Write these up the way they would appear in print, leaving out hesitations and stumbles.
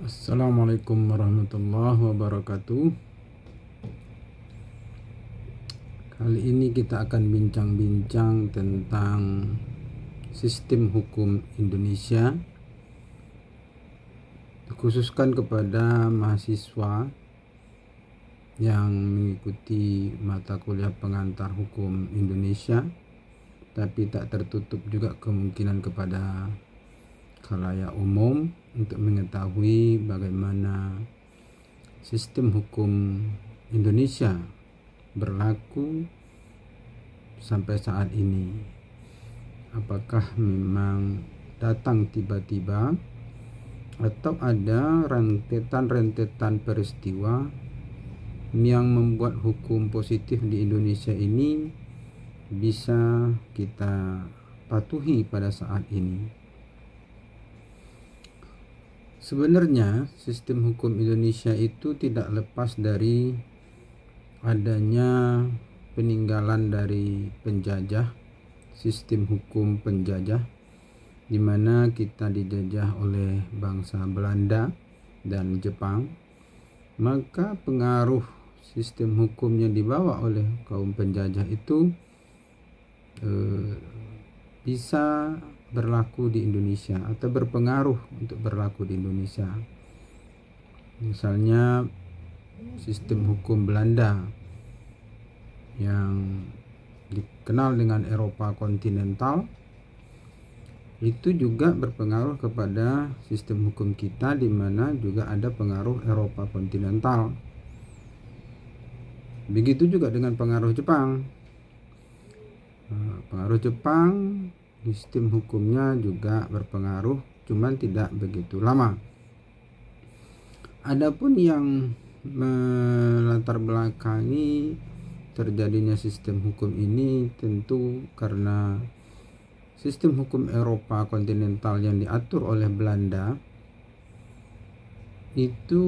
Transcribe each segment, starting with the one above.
Assalamualaikum warahmatullahi wabarakatuh. Kali ini kita akan bincang-bincang tentang sistem hukum Indonesia, dikhususkan kepada mahasiswa yang mengikuti mata kuliah pengantar hukum Indonesia, tapi tak tertutup juga kemungkinan kepada khalayak umum untuk mengetahui bagaimana sistem hukum Indonesia berlaku sampai saat ini. Apakah memang datang tiba-tiba atau ada rentetan peristiwa yang membuat hukum positif di Indonesia ini bisa kita patuhi pada saat ini. Sebenarnya sistem hukum Indonesia itu tidak lepas dari adanya peninggalan dari penjajah, sistem hukum penjajah, di mana kita dijajah oleh bangsa Belanda dan Jepang. Maka pengaruh sistem hukum yang dibawa oleh kaum penjajah itu bisa berlaku di Indonesia atau berpengaruh untuk berlaku di Indonesia. Misalnya sistem hukum Belanda yang dikenal dengan Eropa kontinental itu juga berpengaruh kepada sistem hukum kita, di mana juga ada pengaruh Eropa kontinental. Begitu juga dengan pengaruh Jepang. Pengaruh Jepang, sistem hukumnya juga berpengaruh, cuman tidak begitu lama. Adapun yang melatar belakangi terjadinya sistem hukum ini tentu karena sistem hukum Eropa kontinental yang diatur oleh Belanda itu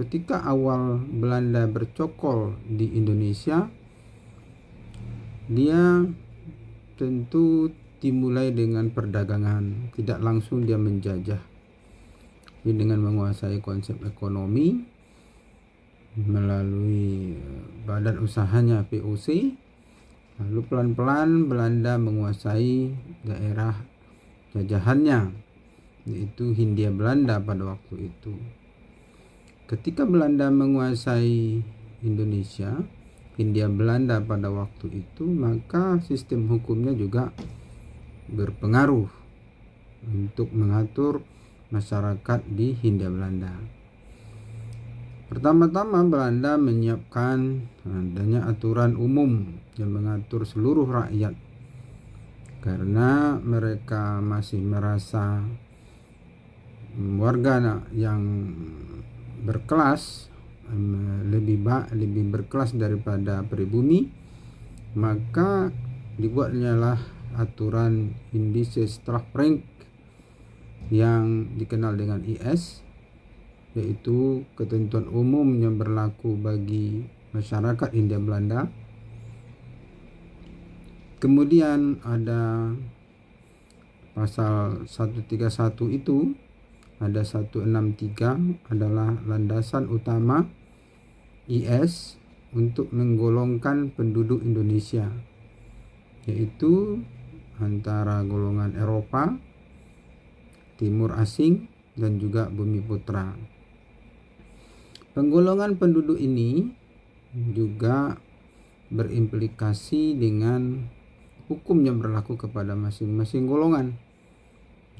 ketika awal Belanda bercokol di Indonesia, dia tentu dimulai dengan perdagangan, tidak langsung dia menjajah, tapi dengan menguasai konsep ekonomi melalui badan usahanya VOC. Lalu pelan-pelan Belanda menguasai daerah jajahannya, yaitu Hindia Belanda pada waktu itu. Ketika Belanda menguasai Indonesia, Hindia Belanda pada waktu itu, maka sistem hukumnya juga berpengaruh untuk mengatur masyarakat di Hindia Belanda. Pertama-tama Belanda menyiapkan adanya aturan umum yang mengatur seluruh rakyat, karena mereka masih merasa warga yang berkelas lebih berkelas daripada pribumi, maka dibuatnya lah aturan Indische Strafrecht yang dikenal dengan IS, yaitu ketentuan umum yang berlaku bagi masyarakat Hindia Belanda. Kemudian ada pasal 131 itu, ada 163 adalah landasan utama IS untuk menggolongkan penduduk Indonesia, yaitu antara golongan Eropa, Timur Asing, dan juga Bumi Putra. Penggolongan penduduk ini juga berimplikasi dengan hukum yang berlaku kepada masing-masing golongan,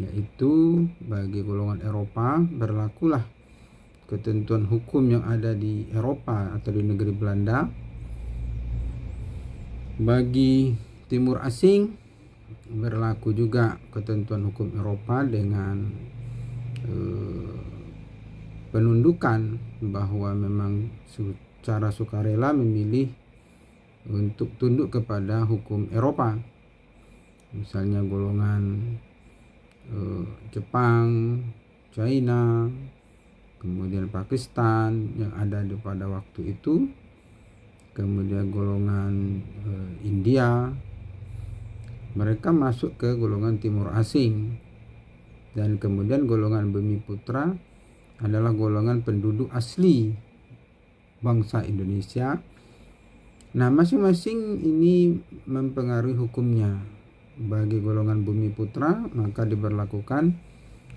yaitu bagi golongan Eropa berlakulah ketentuan hukum yang ada di Eropa atau di negeri Belanda. Bagi Timur Asing berlaku juga ketentuan hukum Eropa dengan penundukan bahwa memang secara sukarela memilih untuk tunduk kepada hukum Eropa. Misalnya golongan Jepang, China, kemudian Pakistan yang ada pada waktu itu, kemudian golongan India, mereka masuk ke golongan Timur Asing. Dan kemudian golongan Bumi Putra adalah golongan penduduk asli bangsa Indonesia. Nah, masing-masing ini mempengaruhi hukumnya. Bagi golongan Bumi Putra maka diberlakukan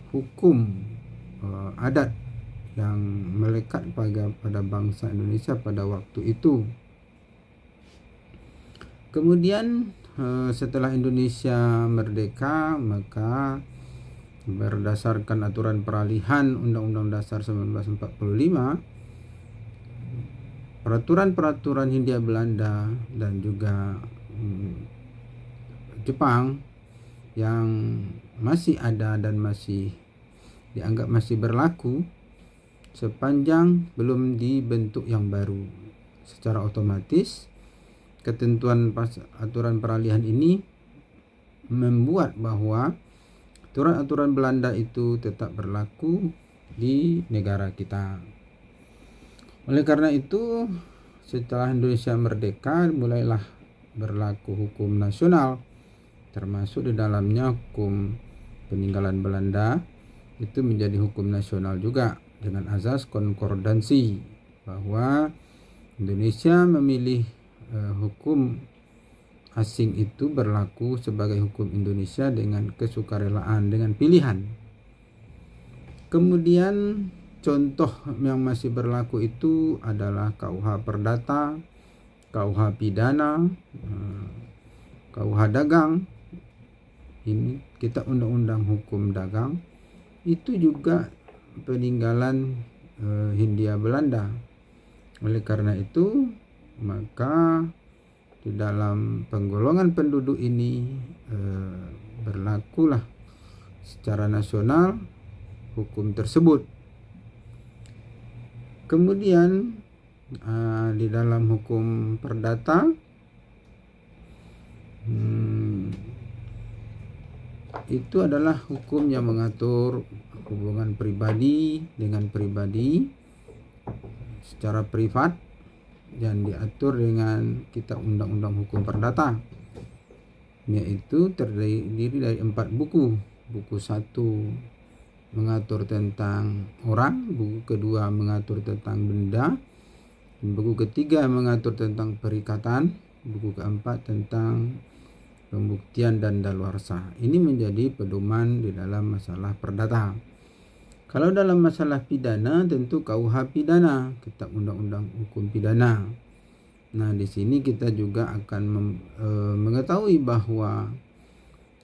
hukum adat yang melekat pada bangsa Indonesia pada waktu itu. Kemudian setelah Indonesia merdeka, maka berdasarkan aturan peralihan Undang-Undang Dasar 1945, peraturan-peraturan Hindia Belanda dan juga Jepang yang masih ada dan masih dianggap masih berlaku sepanjang belum dibentuk yang baru. Secara otomatis ketentuan aturan peralihan ini membuat bahwa aturan-aturan Belanda itu tetap berlaku di negara kita. Oleh karena itu, setelah Indonesia merdeka, mulailah berlaku hukum nasional, termasuk di dalamnya hukum peninggalan Belanda itu menjadi hukum nasional juga dengan azas konkordansi, bahwa Indonesia memilih hukum asing itu berlaku sebagai hukum Indonesia dengan kesukarelaan, dengan pilihan. Kemudian contoh yang masih berlaku itu adalah KUH Perdata, KUH Pidana, KUH Dagang. Ini Kitab Undang-Undang Hukum Dagang itu juga peninggalan Hindia Belanda. Oleh karena itu, maka di dalam penggolongan penduduk ini berlakulah secara nasional hukum tersebut. Kemudian di dalam hukum perdata itu adalah hukum yang mengatur hubungan pribadi dengan pribadi secara privat dan diatur dengan Kitab Undang-Undang Hukum Perdata, yaitu terdiri dari 4 buku. Buku 1 mengatur tentang orang, buku kedua mengatur tentang benda, buku ketiga mengatur tentang perikatan, buku keempat tentang pembuktian dan daluarsa. Ini menjadi pedoman di dalam masalah perdata. Kalau dalam masalah pidana, tentu KUH Pidana, Kitab Undang-Undang Hukum Pidana. Nah, di sini kita juga akan mengetahui bahwa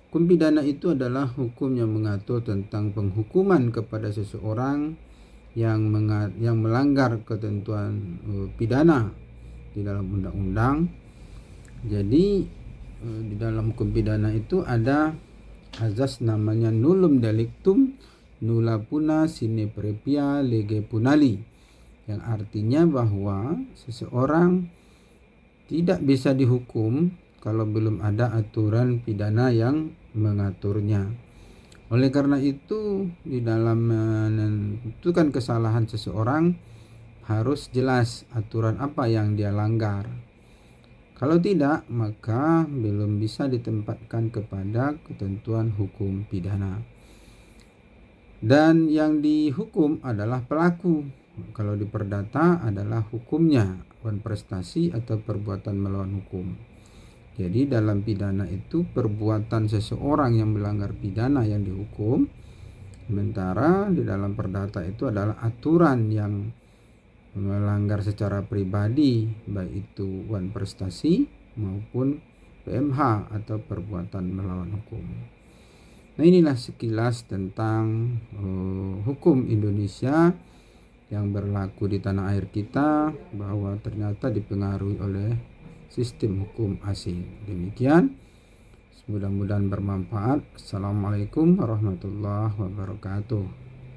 hukum pidana itu adalah hukum yang mengatur tentang penghukuman kepada seseorang yang melanggar ketentuan pidana di dalam undang-undang. Jadi di dalam hukum pidana itu ada azas namanya nullum delictum nulla puna sine previa lege punali, yang artinya bahwa seseorang tidak bisa dihukum kalau belum ada aturan pidana yang mengaturnya. Oleh karena itu, di dalam menentukan kesalahan seseorang harus jelas aturan apa yang dia langgar. Kalau tidak, maka belum bisa ditempatkan kepada ketentuan hukum pidana. Dan yang dihukum adalah pelaku. Kalau di perdata adalah hukumnya, wan prestasi atau perbuatan melawan hukum. Jadi dalam pidana itu perbuatan seseorang yang melanggar pidana yang dihukum. Sementara di dalam perdata itu adalah aturan yang melanggar secara pribadi, baik itu wan prestasi maupun PMH atau perbuatan melawan hukum. Nah, inilah sekilas tentang hukum Indonesia yang berlaku di tanah air kita, bahwa ternyata dipengaruhi oleh sistem hukum asing. Demikian, mudah-mudahan bermanfaat. Assalamualaikum warahmatullahi wabarakatuh.